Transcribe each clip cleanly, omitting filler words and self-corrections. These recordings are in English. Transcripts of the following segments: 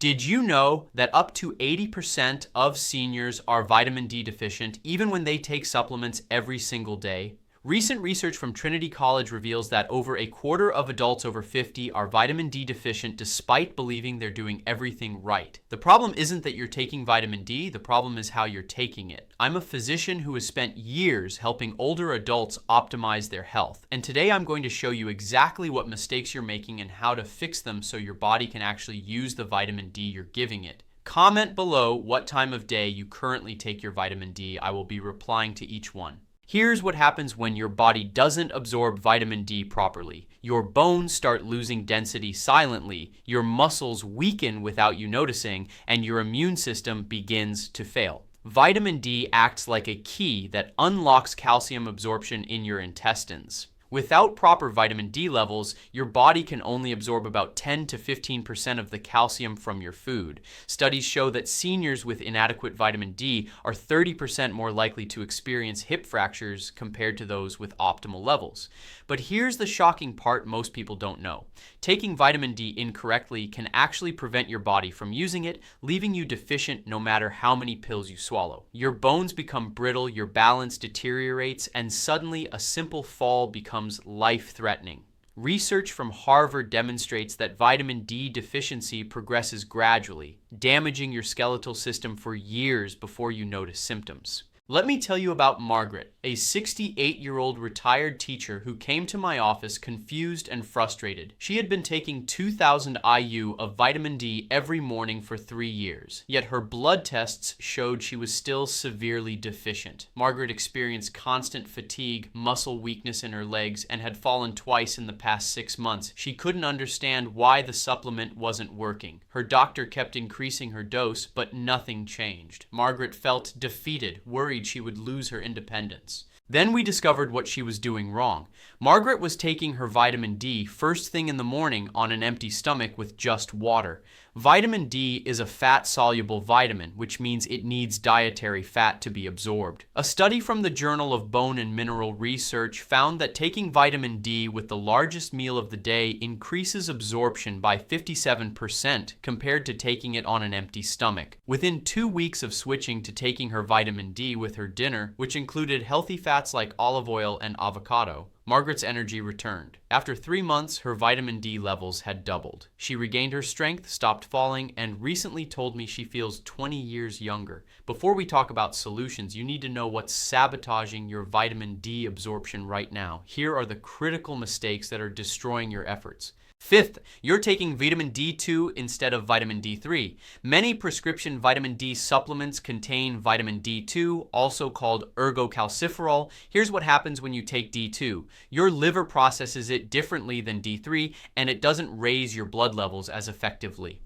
Did you know that up to 80% of seniors are vitamin D deficient even when they take supplements every single day? Recent research from Trinity College reveals that over a quarter of adults over 50 are vitamin D deficient despite believing they're doing everything right. The problem isn't that you're taking vitamin D, the problem is how you're taking it. I'm a physician who has spent years helping older adults optimize their health, and today I'm going to show you exactly what mistakes you're making and how to fix them so your body can actually use the vitamin D you're giving it. Comment below what time of day you currently take your vitamin D. I will be replying to each one. Here's what happens when your body doesn't absorb vitamin D properly. Your bones start losing density silently, your muscles weaken without you noticing, and your immune system begins to fail. Vitamin D acts like a key that unlocks calcium absorption in your intestines. Without proper vitamin D levels, your body can only absorb about 10 to 15% of the calcium from your food. Studies show that seniors with inadequate vitamin D are 30% more likely to experience hip fractures compared to those with optimal levels. But here's the shocking part most people don't know. Taking vitamin D incorrectly can actually prevent your body from using it, leaving you deficient no matter how many pills you swallow. Your bones become brittle, your balance deteriorates, and suddenly a simple fall becomes life-threatening. Research from Harvard demonstrates that vitamin D deficiency progresses gradually, damaging your skeletal system for years before you notice symptoms. Let me tell you about Margaret, a 68-year-old retired teacher who came to my office confused and frustrated. She had been taking 2,000 IU of vitamin D every morning for 3 years, yet her blood tests showed she was still severely deficient. Margaret experienced constant fatigue, muscle weakness in her legs, and had fallen twice in the past 6 months. She couldn't understand why the supplement wasn't working. Her doctor kept increasing her dose, but nothing changed. Margaret felt defeated, worried she would lose her independence. Then we discovered what she was doing wrong. Margaret was taking her vitamin D first thing in the morning on an empty stomach with just water. Vitamin D is a fat-soluble vitamin, which means it needs dietary fat to be absorbed. A study from the Journal of Bone and Mineral Research found that taking vitamin D with the largest meal of the day increases absorption by 57% compared to taking it on an empty stomach. Within 2 weeks of switching to taking her vitamin D with her dinner, which included healthy fats like olive oil and avocado, Margaret's energy returned. After 3 months, her vitamin D levels had doubled. She regained her strength, stopped falling, and recently told me she feels 20 years younger. Before we talk about solutions, you need to know what's sabotaging your vitamin D absorption right now. Here are the critical mistakes that are destroying your efforts. Fifth, you're taking vitamin D2 instead of vitamin D3. Many prescription vitamin D supplements contain vitamin D2, also called ergocalciferol. Here's what happens when you take D2. Your liver processes it differently than D3, and it doesn't raise your blood levels as effectively.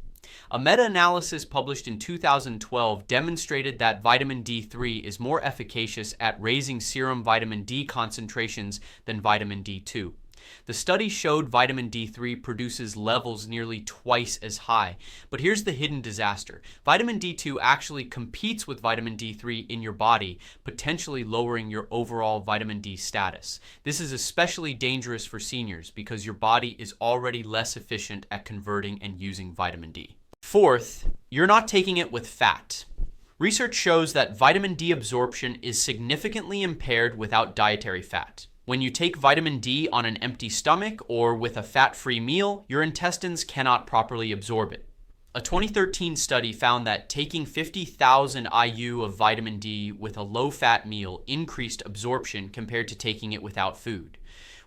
A meta-analysis published in 2012 demonstrated that vitamin D3 is more efficacious at raising serum vitamin D concentrations than vitamin D2. The study showed vitamin D3 produces levels nearly twice as high. But here's the hidden disaster. Vitamin D2 actually competes with vitamin D3 in your body, potentially lowering your overall vitamin D status. This is especially dangerous for seniors because your body is already less efficient at converting and using vitamin D. Fourth, you're not taking it with fat. Research shows that vitamin D absorption is significantly impaired without dietary fat. When you take vitamin D on an empty stomach or with a fat-free meal, your intestines cannot properly absorb it. A 2013 study found that taking 50,000 IU of vitamin D with a low-fat meal increased absorption compared to taking it without food.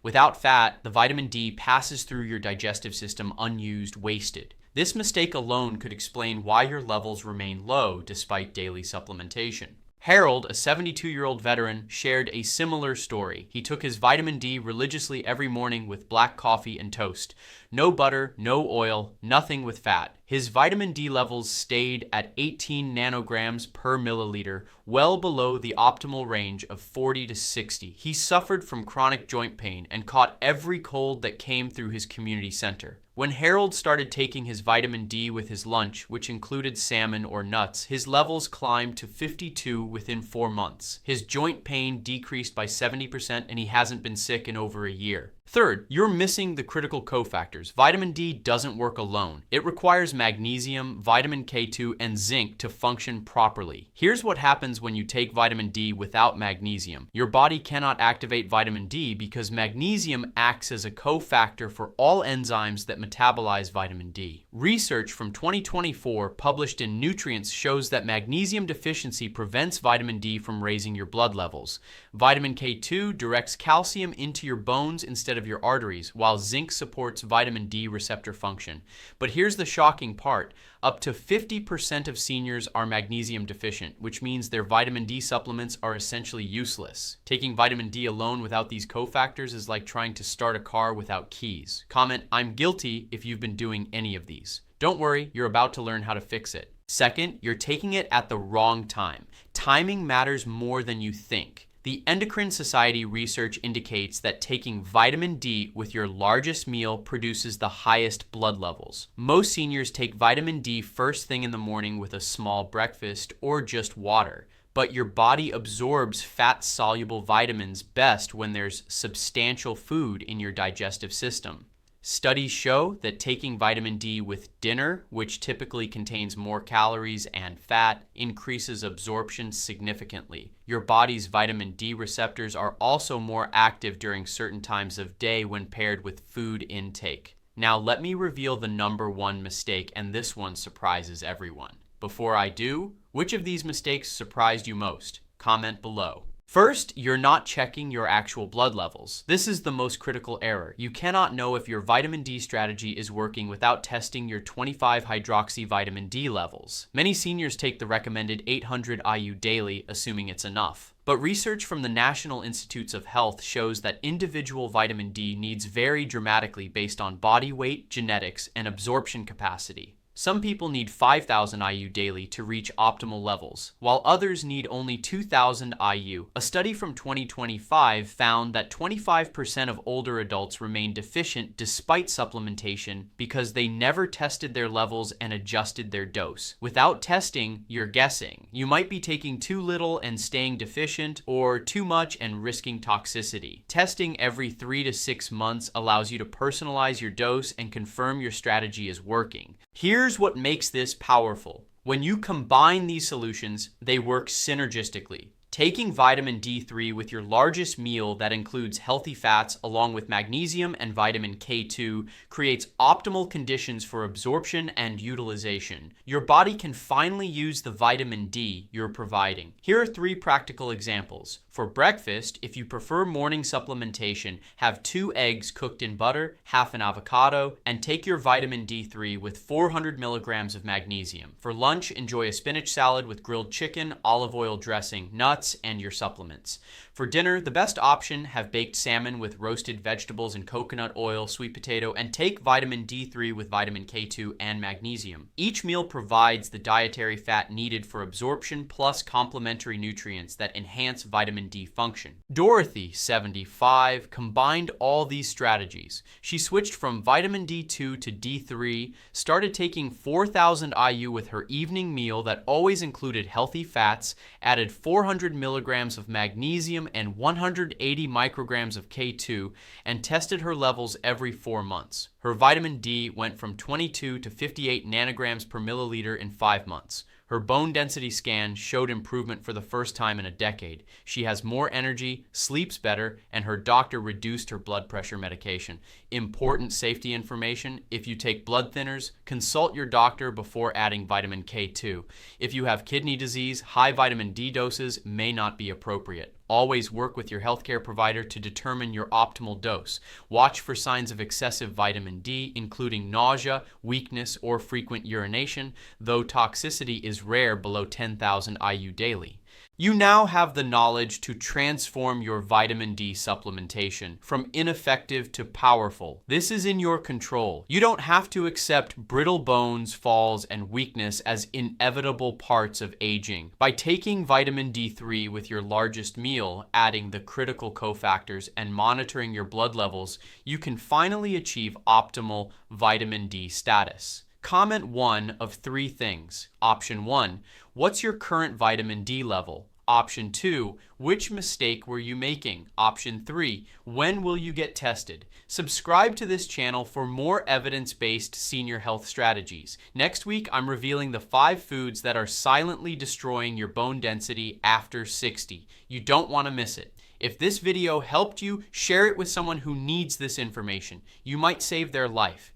Without fat, the vitamin D passes through your digestive system unused, wasted. This mistake alone could explain why your levels remain low despite daily supplementation. Harold, a 72-year-old veteran, shared a similar story. He took his vitamin D religiously every morning with black coffee and toast. No butter, no oil, nothing with fat. His vitamin D levels stayed at 18 nanograms per milliliter, well below the optimal range of 40 to 60. He suffered from chronic joint pain and caught every cold that came through his community center. When Harold started taking his vitamin D with his lunch, which included salmon or nuts, his levels climbed to 52 within 4 months. His joint pain decreased by 70% and he hasn't been sick in over a year. Third, you're missing the critical cofactors. Vitamin D doesn't work alone. It requires magnesium, vitamin K2, and zinc to function properly. Here's what happens when you take vitamin D without magnesium. Your body cannot activate vitamin D because magnesium acts as a cofactor for all enzymes that metabolize vitamin D. Research from 2024 published in Nutrients shows that magnesium deficiency prevents vitamin D from raising your blood levels. Vitamin K2 directs calcium into your bones instead of your arteries, while zinc supports vitamin D receptor function. But here's the shocking part. Up to 50% of seniors are magnesium deficient, which means their vitamin D supplements are essentially useless. Taking vitamin D alone without these cofactors is like trying to start a car without keys. Comment, "I'm guilty," if you've been doing any of these. Don't worry, you're about to learn how to fix it. Second, you're taking it at the wrong time. Timing matters more than you think. The Endocrine Society research indicates that taking vitamin D with your largest meal produces the highest blood levels. Most seniors take vitamin D first thing in the morning with a small breakfast or just water. But your body absorbs fat-soluble vitamins best when there's substantial food in your digestive system. Studies show that taking vitamin D with dinner, which typically contains more calories and fat, increases absorption significantly. Your body's vitamin D receptors are also more active during certain times of day when paired with food intake. Now let me reveal the #1 mistake, and this one surprises everyone. Before I do, which of these mistakes surprised you most? Comment below. First, you're not checking your actual blood levels. This is the most critical error. You cannot know if your vitamin D strategy is working without testing your 25-hydroxy vitamin D levels. Many seniors take the recommended 800 IU daily, assuming it's enough. But research from the National Institutes of Health shows that individual vitamin D needs vary dramatically based on body weight, genetics, and absorption capacity. Some people need 5,000 IU daily to reach optimal levels, while others need only 2,000 IU. A study from 2025 found that 25% of older adults remain deficient despite supplementation because they never tested their levels and adjusted their dose. Without testing, you're guessing. You might be taking too little and staying deficient, or too much and risking toxicity. Testing every 3 to 6 months allows you to personalize your dose and confirm your strategy is working. Here's what makes this powerful. When you combine these solutions, they work synergistically. Taking vitamin D3 with your largest meal that includes healthy fats along with magnesium and vitamin K2 creates optimal conditions for absorption and utilization. Your body can finally use the vitamin D you're providing. Here are 3 practical examples. For breakfast, if you prefer morning supplementation, have 2 eggs cooked in butter, half an avocado, and take your vitamin D3 with 400 milligrams of magnesium. For lunch, enjoy a spinach salad with grilled chicken, olive oil dressing, nuts, and your supplements. For dinner, the best option, have baked salmon with roasted vegetables and coconut oil, sweet potato, and take vitamin D3 with vitamin K2 and magnesium. Each meal provides the dietary fat needed for absorption plus complementary nutrients that enhance vitamin D function. Dorothy, 75, combined all these strategies. She switched from vitamin D2 to D3, started taking 4,000 IU with her evening meal that always included healthy fats, added 400 milligrams of magnesium and 180 micrograms of K2, and tested her levels every 4 months. Her vitamin D went from 22 to 58 nanograms per milliliter in 5 months. Her bone density scan showed improvement for the first time in a decade. She has more energy, sleeps better, and her doctor reduced her blood pressure medication. Important safety information: if you take blood thinners, consult your doctor before adding vitamin K2. If you have kidney disease, high vitamin D doses may not be appropriate. Always work with your healthcare provider to determine your optimal dose. Watch for signs of excessive vitamin D, including nausea, weakness, or frequent urination, though toxicity is rare below 10,000 IU daily. You now have the knowledge to transform your vitamin D supplementation from ineffective to powerful. This is in your control. You don't have to accept brittle bones, falls, and weakness as inevitable parts of aging. By taking vitamin D3 with your largest meal, adding the critical cofactors, and monitoring your blood levels, you can finally achieve optimal vitamin D status. Comment 1 of 3 things. Option 1, what's your current vitamin D level? Option 2, which mistake were you making? Option 3, when will you get tested? Subscribe to this channel for more evidence-based senior health strategies. Next week, I'm revealing the 5 foods that are silently destroying your bone density after 60. You don't want to miss it. If this video helped you, share it with someone who needs this information. You might save their life.